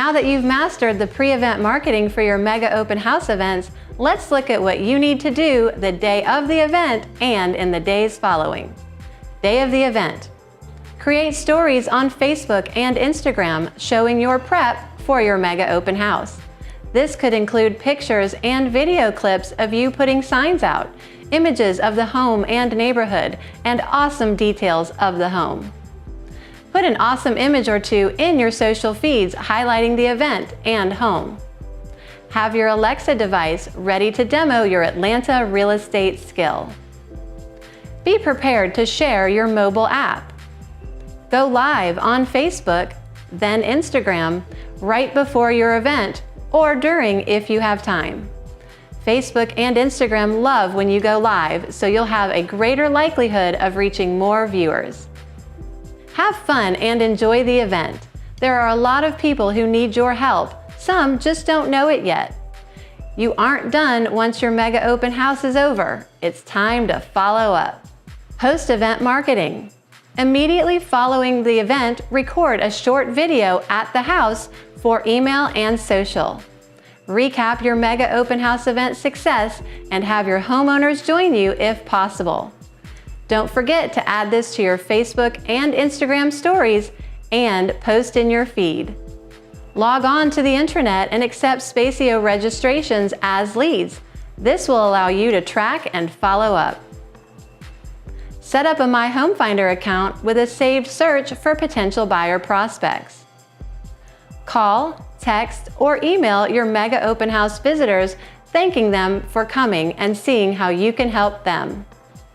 Now that you've mastered the pre-event marketing for your mega open house events, let's look at what you need to do the day of the event and in the days following. Day of the event. Create stories on Facebook and Instagram showing your prep for your mega open house. This could include pictures and video clips of you putting signs out, images of the home and neighborhood, and awesome details of the home. Put an awesome image or two in your social feeds highlighting the event and home. Have your Alexa device ready to demo your Atlanta real estate skill. Be prepared to share your mobile app. Go live on Facebook, then Instagram, right before your event or during if you have time. Facebook and Instagram love when you go live, so you'll have a greater likelihood of reaching more viewers. Have fun and enjoy the event. There are a lot of people who need your help. Some just don't know it yet. You aren't done once your mega open house is over. It's time to follow up. Post-event marketing. Immediately following the event, record a short video at the house for email and social. Recap your mega open house event success and have your homeowners join you if possible. Don't forget to add this to your Facebook and Instagram stories and post in your feed. Log on to the intranet and accept Spacio registrations as leads. This will allow you to track and follow up. Set up a My Home Finder account with a saved search for potential buyer prospects. Call, text, or email your mega open house visitors, thanking them for coming and seeing how you can help them.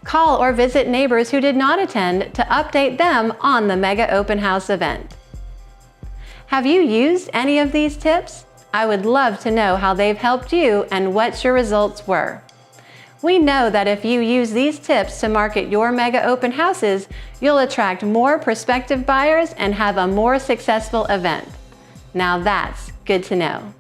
Call or visit neighbors who did not attend to update them on the mega open house event. Have you used any of these tips? I would love to know how they've helped you and what your results were. We know that if you use these tips to market your mega open houses, you'll attract more prospective buyers and have a more successful event. Now that's good to know.